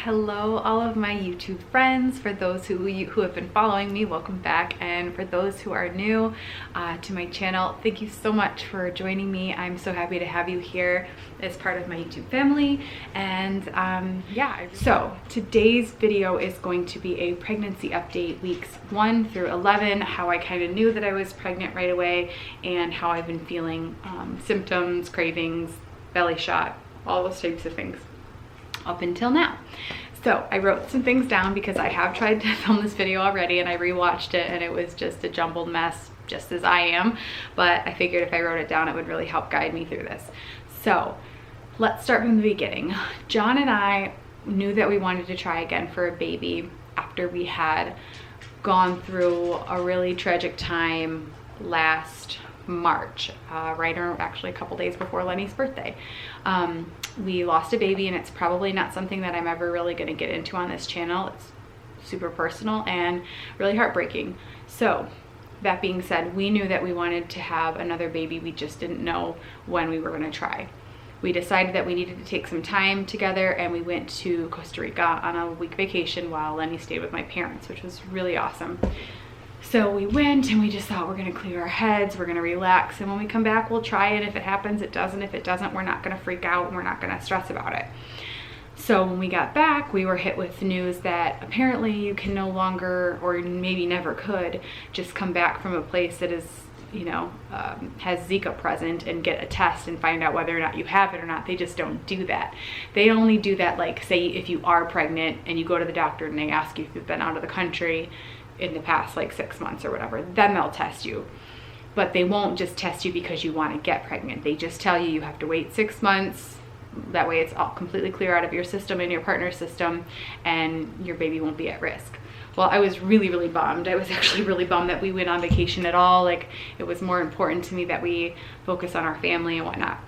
Hello, all of my YouTube friends. For those who have been following me, welcome back. And for those who are new to my channel, thank you so much for joining me. I'm so happy to have you here as part of my YouTube family. And yeah, so today's video is going to be a pregnancy update, weeks 1 through 11, how I kind of knew that I was pregnant right away, and how I've been feeling, symptoms, cravings, belly shot, all those types of things up until now. So I wrote some things down because I have tried to film this video already and I rewatched it and it was just a jumbled mess, just as I am, but I figured if I wrote it down it would really help guide me through this. So let's start from the beginning. John and I knew that we wanted to try again for a baby after we had gone through a really tragic time last March, actually a couple days before Lenny's birthday. We lost a baby, and it's probably not something that I'm ever really going to get into on this channel. It's super personal and really heartbreaking. So that being said, we knew that we wanted to have another baby. We just didn't know when we were going to try. We decided that we needed to take some time together, and we went to Costa Rica on a week vacation while Lenny stayed with my parents, which was really awesome. So we went and we just thought, we're gonna clear our heads, we're gonna relax, and when we come back, we'll try it. If it happens, it doesn't. If it doesn't, we're not gonna freak out and we're not gonna stress about it. So when we got back, we were hit with the news that apparently you can no longer, or maybe never could, just come back from a place that is, you know, has Zika present and get a test and find out whether or not you have it or not. They just don't do that. They only do that, like, say if you are pregnant and you go to the doctor and they ask you if you've been out of the country in the past like 6 months or whatever, then they'll test you. But they won't just test you because you want to get pregnant. They just tell you have to wait 6 months. That way it's all completely clear out of your system and your partner's system, and your baby won't be at risk. Well, I was really, really bummed. I was actually really bummed that we went on vacation at all. Like, it was more important to me that we focus on our family and whatnot.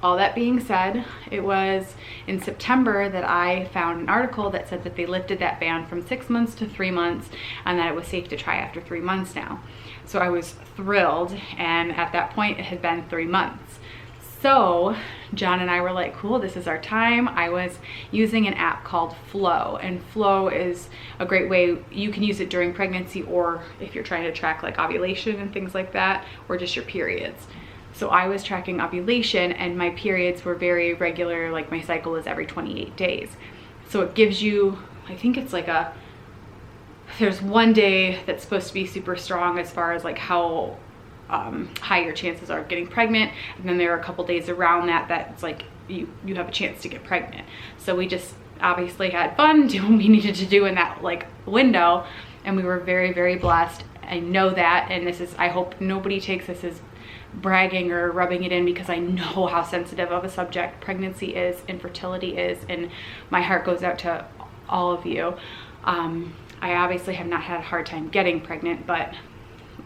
All that being said, it was in September that I found an article that said that they lifted that ban from 6 months to 3 months, and that it was safe to try after 3 months now. So I was thrilled, and at that point it had been 3 months. So John and I were like, cool, this is our time. I was using an app called Flow, and Flow is a great way. You can use it during pregnancy, or if you're trying to track like ovulation and things like that, or just your periods. So I was tracking ovulation, and my periods were very regular, like my cycle is every 28 days. So it gives you, I think it's like there's one day that's supposed to be super strong as far as like how high your chances are of getting pregnant. And then there are a couple days around that that's like you have a chance to get pregnant. So we just obviously had fun doing what we needed to do in that like window. And we were very, very blessed. I know that, and this is, I hope nobody takes this as bragging or rubbing it in, because I know how sensitive of a subject pregnancy is, infertility is, and my heart goes out to all of you. I obviously have not had a hard time getting pregnant, but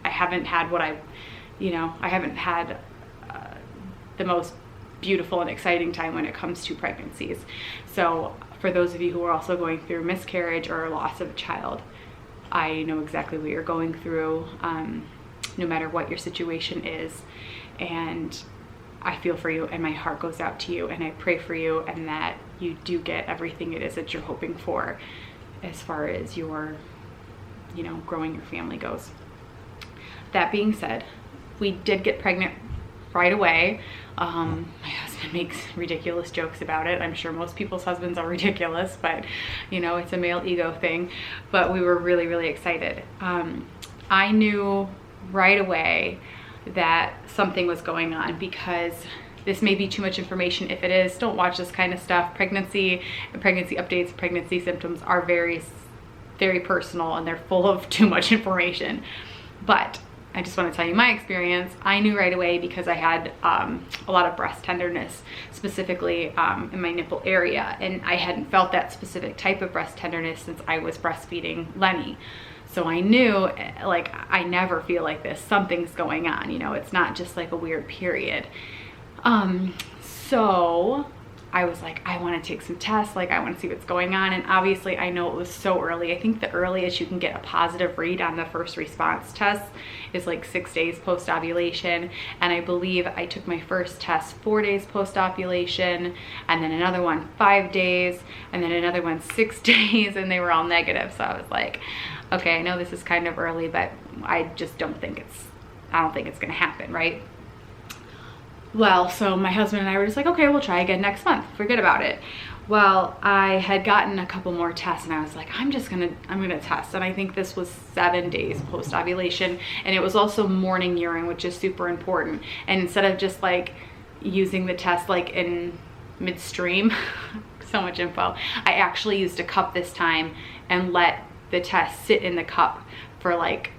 I haven't had I haven't had the most beautiful and exciting time when it comes to pregnancies. So for those of you who are also going through miscarriage or loss of a child, I know exactly what you're going through, no matter what your situation is, and I feel for you, and my heart goes out to you, and I pray for you, and that you do get everything it is that you're hoping for as far as your, growing your family goes. That being said, we did get pregnant right away. My husband makes ridiculous jokes about it. I'm sure most people's husbands are ridiculous, but it's a male ego thing. But we were really, really excited. I knew right away that something was going on, because this may be too much information. If it is, don't watch this kind of stuff. Pregnancy and pregnancy updates, pregnancy symptoms are very, very personal, and they're full of too much information. But I just want to tell you my experience. I knew right away because I had a lot of breast tenderness, specifically in my nipple area, and I hadn't felt that specific type of breast tenderness since I was breastfeeding Lenny. So I knew, like, I never feel like this. Something's going on, it's not just like a weird period. So I was like, I want to take some tests, like I want to see what's going on. And obviously I know it was so early. I think the earliest you can get a positive read on the first response test is like 6 days post-ovulation. And I believe I took my first test 4 days post-ovulation, and then another one 5 days, and then another one 6 days, and they were all negative. So I was like, okay, I know this is kind of early, but I just don't think it's gonna happen, right? Well, so my husband and I were just like, okay, we'll try again next month, forget about it. Well, I had gotten a couple more tests, and I was like, I'm gonna test. And I think this was 7 days post-ovulation, and it was also morning urine, which is super important. And instead of just like using the test like in midstream, so much info, I actually used a cup this time and let the test sit in the cup for like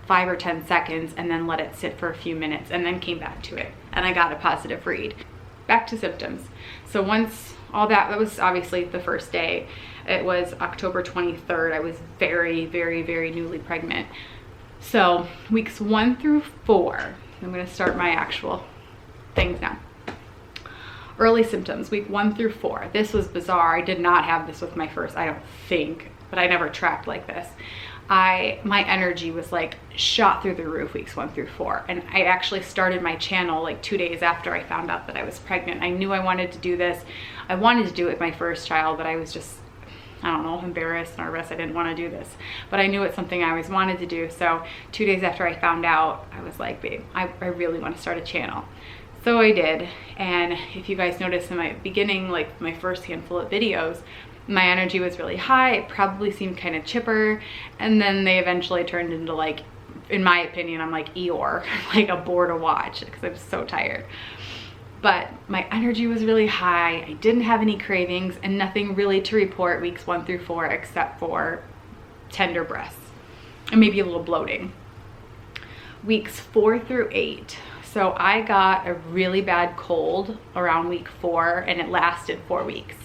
5 or 10 seconds, and then let it sit for a few minutes, and then came back to it, and I got a positive read. Back to symptoms. So once all that was obviously the first day. It was October 23rd. I was very, very, very newly pregnant. So weeks 1 through 4, I'm gonna start my actual things now. Early symptoms, week 1 through 4. This was bizarre. I did not have this with my first, I don't think, but I never tracked like this. My energy was like shot through the roof weeks 1 through 4. And I actually started my channel like 2 days after I found out that I was pregnant. I knew I wanted to do this. I wanted to do it with my first child, but I was just, I don't know, embarrassed, nervous. I didn't want to do this, but I knew it's something I always wanted to do. So 2 days after I found out, I was like, babe, I really want to start a channel. So I did. And if you guys notice in my beginning, like my first handful of videos, my energy was really high. It probably seemed kind of chipper. And then they eventually turned into like, in my opinion, I'm like Eeyore, like a bore to watch because I'm so tired. But my energy was really high. I didn't have any cravings and nothing really to report weeks 1 through 4 except for tender breasts and maybe a little bloating. Weeks 4 through 8. So I got a really bad cold around week 4 and it lasted 4 weeks.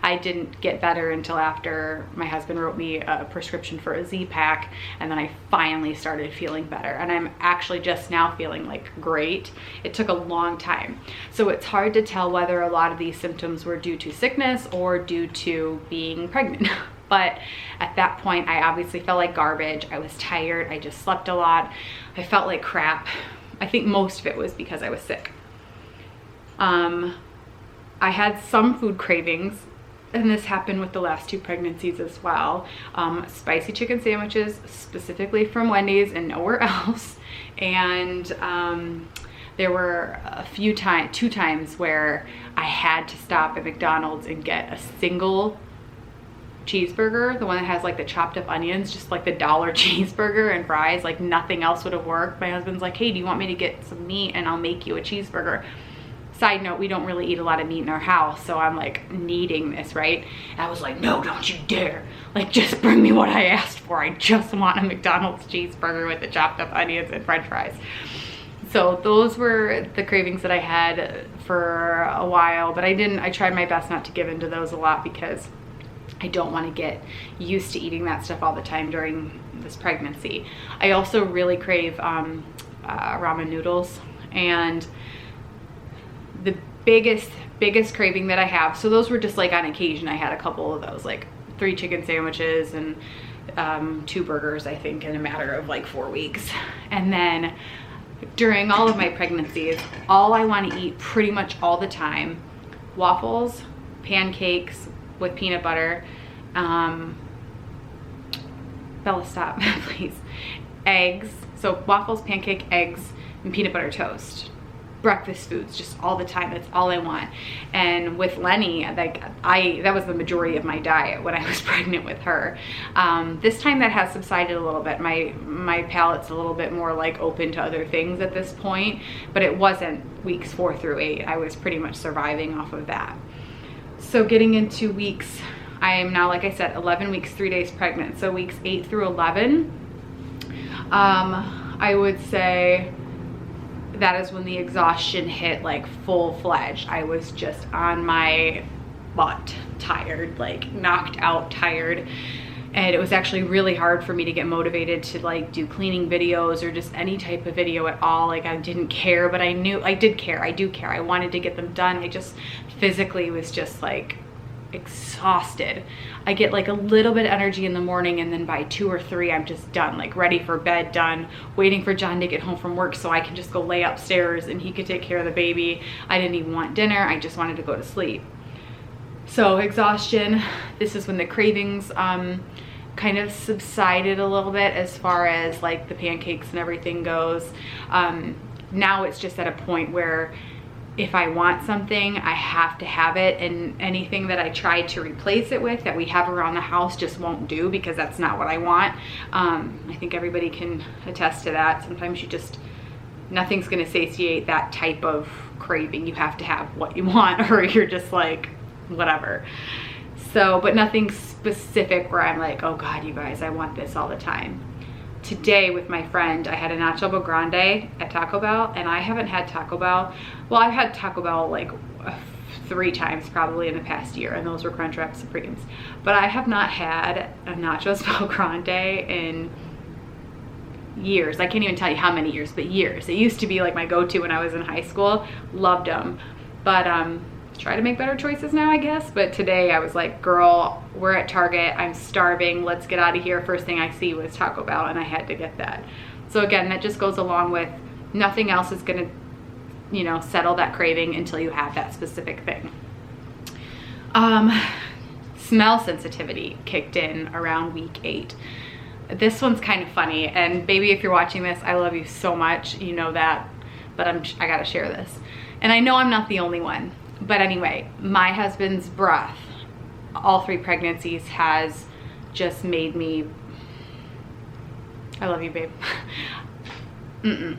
I didn't get better until after my husband wrote me a prescription for a Z-Pak, and then I finally started feeling better. And I'm actually just now feeling like great. It took a long time. So it's hard to tell whether a lot of these symptoms were due to sickness or due to being pregnant. But at that point, I obviously felt like garbage. I was tired. I just slept a lot. I felt like crap. I think most of it was because I was sick. I had some food cravings, and this happened with the last 2 pregnancies as well. Spicy chicken sandwiches, specifically from Wendy's and nowhere else. And there were a few times, 2 times where I had to stop at McDonald's and get a single cheeseburger, the one that has like the chopped up onions, just like the $1 cheeseburger and fries, like nothing else would have worked. My husband's like, hey, do you want me to get some meat and I'll make you a cheeseburger? Side note, we don't really eat a lot of meat in our house, so I'm like needing this, right? And I was like, no, don't you dare. Like, just bring me what I asked for. I just want a McDonald's cheeseburger with the chopped up onions and french fries. So those were the cravings that I had for a while, but I tried my best not to give into those a lot because I don't want to get used to eating that stuff all the time during this pregnancy. I also really crave ramen noodles, and the biggest craving that I have, so those were just like on occasion. I had a couple of those, like 3 chicken sandwiches and 2 burgers, I think, in a matter of like 4 weeks. And then during all of my pregnancies, all I want to eat pretty much all the time, waffles, pancakes with peanut butter, Bella, stop, please, eggs, so waffles, pancake, eggs, and peanut butter toast. Breakfast foods, just all the time. That's all I want. And with Lenny, like that was the majority of my diet when I was pregnant with her. This time that has subsided a little bit. My palate's a little bit more like open to other things at this point, but it wasn't weeks 4 through 8. I was pretty much surviving off of that. So getting into weeks, I am now, like I said, 11 weeks, 3 days pregnant. So weeks 8 through 11, I would say that is when the exhaustion hit like full-fledged. I was just on my butt, tired, like knocked out, tired. And it was actually really hard for me to get motivated to like do cleaning videos or just any type of video at all. Like I didn't care, but I knew I did care. I do care. I wanted to get them done. I just physically was just like exhausted. I get like a little bit of energy in the morning, and then by 2 or 3 I'm just done, like ready for bed, done, waiting for John to get home from work so I can just go lay upstairs and he could take care of the baby. I didn't even want dinner. I just wanted to go to sleep. So exhaustion, this is when the cravings kind of subsided a little bit as far as like the pancakes and everything goes. Now it's just at a point where if I want something, I have to have it, and anything that I try to replace it with that we have around the house just won't do, because that's not what I want. I think everybody can attest to that. Sometimes you just, nothing's gonna satiate that type of craving. You have to have what you want, or you're just like, whatever. So, but nothing specific where I'm like, oh God, you guys, I want this all the time. Today with my friend, I had a Nacho Grande at Taco Bell, and I haven't had Taco Bell. Well, I've had Taco Bell like 3 times probably in the past year, and those were Crunchwrap Supremes. But I have not had a Nachos Bel Grande in years. I can't even tell you how many years, but years. It used to be like my go-to when I was in high school. Loved them. But try to make better choices now, I guess. But today I was like, girl, we're at Target, I'm starving, let's get out of here. First thing I see was Taco Bell, and I had to get that. So again, that just goes along with nothing else is gonna, you know, settle that craving until you have that specific thing. Smell sensitivity kicked in around week 8. This one's kind of funny, and baby, if you're watching this, I love you so much, you know that, but I gotta share this. And I know I'm not the only one. But anyway, my husband's breath, all 3 pregnancies, has just made me, I love you, babe. And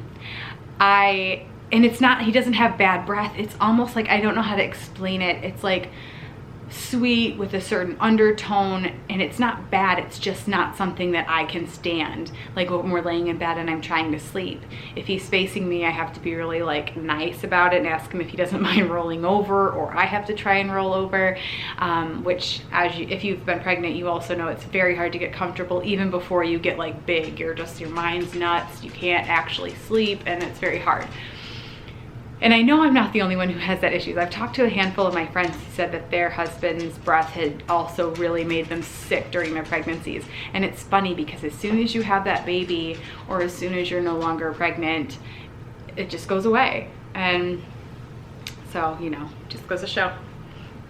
it's not, he doesn't have bad breath. It's almost like, I don't know how to explain it. It's like sweet with a certain undertone, and it's not bad, it's just not something that I can stand. Like when we're laying in bed and I'm trying to sleep, if he's facing me, I have to be really like nice about it and ask him if he doesn't mind rolling over, or I have to try and roll over, which if you've been pregnant, you also know it's very hard to get comfortable even before you get like big. Your mind's nuts, you can't actually sleep, and it's very hard. And I know I'm not the only one who has that issue. I've talked to a handful of my friends who said that their husband's breath had also really made them sick during their pregnancies. And it's funny because as soon as you have that baby, or as soon as you're no longer pregnant, it just goes away. And so, you know, just goes to show,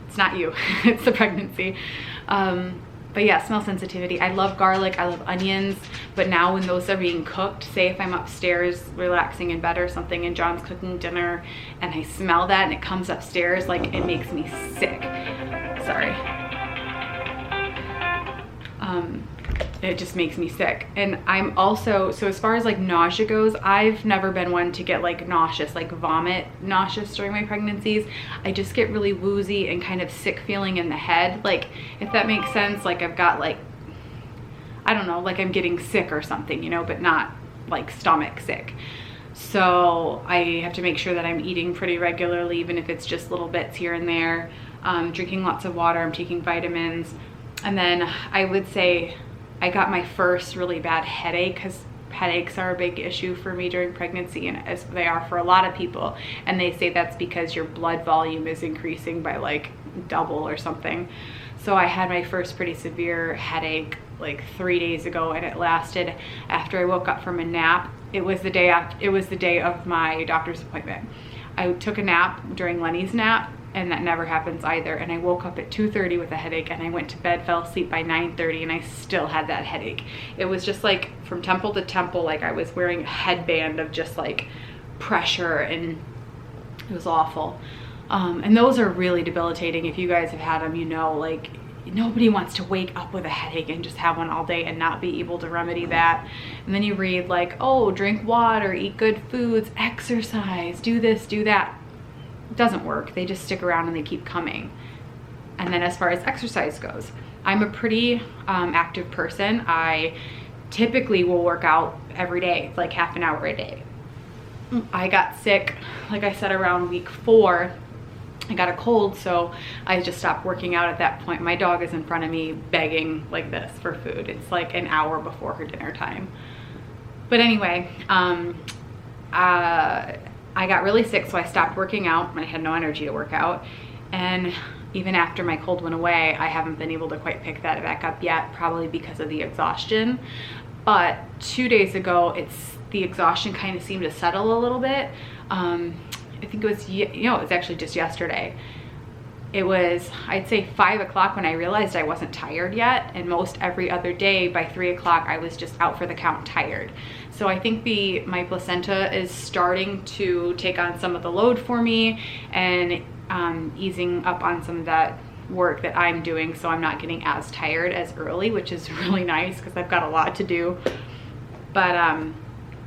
it's not you, it's the pregnancy. But yeah, smell sensitivity. I love garlic, I love onions, but now when those are being cooked, say if I'm upstairs relaxing in bed or something and John's cooking dinner and I smell that and it comes upstairs, like it makes me sick. Sorry. It just makes me sick. And I'm also, so as far as like nausea goes, I've never been one to get like nauseous, like vomit nauseous during my pregnancies. I just get really woozy and kind of sick feeling in the head, like if that makes sense. Like I've got like, I don't know, like I'm getting sick or something, you know, but not like stomach sick. So I have to make sure that I'm eating pretty regularly, even if it's just little bits here and there. Drinking lots of water, I'm taking vitamins. And then I would say I got my first really bad headache, because headaches are a big issue for me during pregnancy, and as they are for a lot of people. And they say that's because your blood volume is increasing by like double or something. So I had my first pretty severe headache like 3 days ago, and it lasted after I woke up from a nap. It was the day of my doctor's appointment. I took a nap during Lenny's nap, and that never happens either. And I woke up at 2:30 with a headache, and I went to bed, fell asleep by 9:30, and I still had that headache. It was just like from temple to temple, like I was wearing a headband of just like pressure, and it was awful. And those are really debilitating. If you guys have had them, you know, like nobody wants to wake up with a headache and just have one all day and not be able to remedy that. And then you read like, oh, drink water, eat good foods, exercise, do this, do that. It doesn't work. They just stick around and they keep coming. And then as far as exercise goes, I'm a pretty active person. I typically will work out every day, like half an hour a day. I got sick, like I said, around week 4. I got a cold, so I just stopped working out at that point. My dog is in front of me begging like this for food. It's like an hour before her dinner time. But anyway, I got really sick, so I stopped working out. I had no energy to work out. And even after my cold went away, I haven't been able to quite pick that back up yet, probably because of the exhaustion. But 2 days ago, the exhaustion kind of seemed to settle a little bit. I think it was, it was actually just yesterday. It was, I'd say 5 o'clock when I realized I wasn't tired yet. And most every other day by 3 o'clock, I was just out for the count tired. So I think my placenta is starting to take on some of the load for me and easing up on some of that work that I'm doing. So I'm not getting as tired as early, which is really nice because I've got a lot to do. But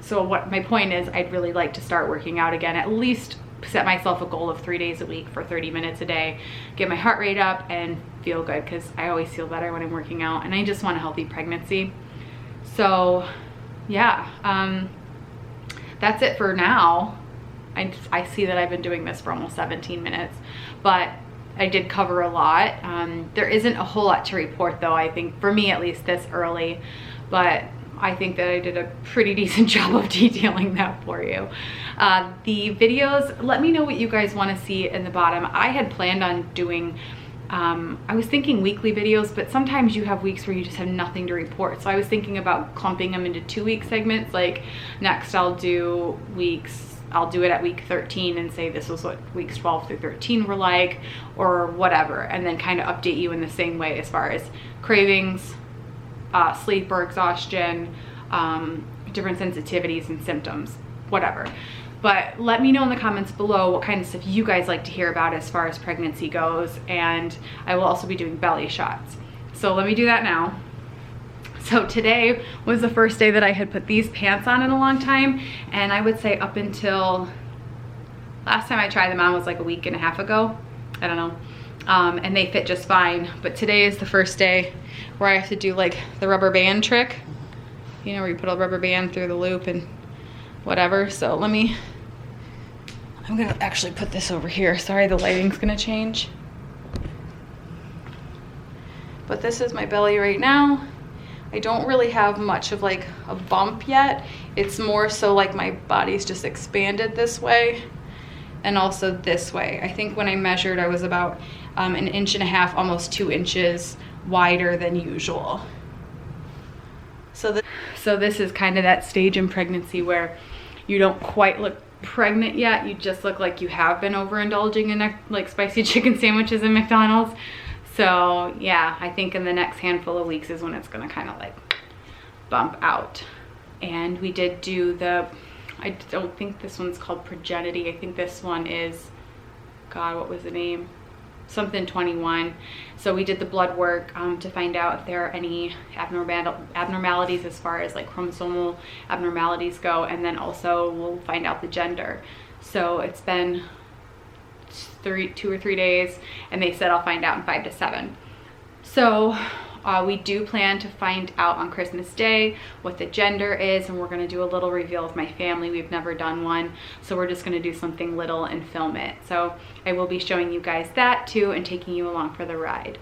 so what my point is, I'd really like to start working out again, at least set myself a goal of 3 days a week for 30 minutes a day, get my heart rate up and feel good, because I always feel better when I'm working out, and I just want a healthy pregnancy. So yeah, that's it for now. I see that I've been doing this for almost 17 minutes, but I did cover a lot. There isn't a whole lot to report though, I think, for me at least this early, but I think that I did a pretty decent job of detailing that for you. The videos, let me know what you guys want to see in the bottom. I had planned on doing, I was thinking weekly videos, but sometimes you have weeks where you just have nothing to report. So I was thinking about clumping them into 2-week segments. Like next I'll do it at week 13 and say this was what weeks 12 through 13 were like, or whatever. And then kind of update you in the same way as far as cravings, sleep or exhaustion, different sensitivities and symptoms, whatever. But let me know in the comments below what kind of stuff you guys like to hear about as far as pregnancy goes. And I will also be doing belly shots. So let me do that now. So today was the first day that I had put these pants on in a long time. And I would say up until last time I tried them on was like a week and a half ago. I don't know. And they fit just fine. But today is the first day where I have to do like the rubber band trick. You know, where you put a rubber band through the loop and whatever. So I'm gonna actually put this over here. Sorry, the lighting's gonna change. But this is my belly right now. I don't really have much of like a bump yet. It's more so like my body's just expanded this way and also this way. I think when I measured, I was about 1.5 inches, almost 2 inches wider than usual. So this is kind of that stage in pregnancy where you don't quite look pregnant yet. You just look like you have been overindulging in like spicy chicken sandwiches in McDonald's. So yeah, I think in the next handful of weeks is when it's gonna kind of like bump out. And we did do I don't think this one's called Progenity. I think this one is, God, what was the name? Something 21. So we did the blood work to find out if there are any abnormalities as far as like chromosomal abnormalities go, and then also we'll find out the gender. So it's been 2 or 3 days, and they said I'll find out in 5 to 7. So we do plan to find out on Christmas Day what the gender is, and we're going to do a little reveal with my family. We've never done one, so we're just going to do something little and film it. So I will be showing you guys that too and taking you along for the ride.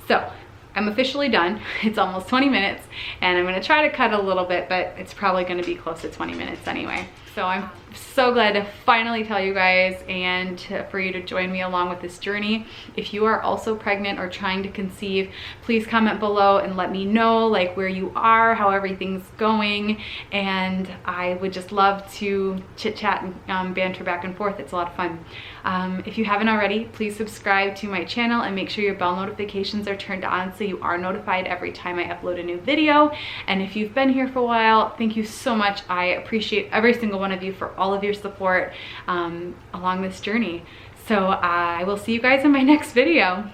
So I'm officially done. It's almost 20 minutes, and I'm going to try to cut a little bit, but it's probably going to be close to 20 minutes anyway. So I'm so glad to finally tell you guys and for you to join me along with this journey. If you are also pregnant or trying to conceive, please comment below and let me know like where you are, how everything's going, and I would just love to chit chat and banter back and forth. It's a lot of fun. If you haven't already, please subscribe to my channel and make sure your bell notifications are turned on so you are notified every time I upload a new video. And if you've been here for a while, thank you so much. I appreciate every single one of you for all of your support along this journey. So I will see you guys in my next video.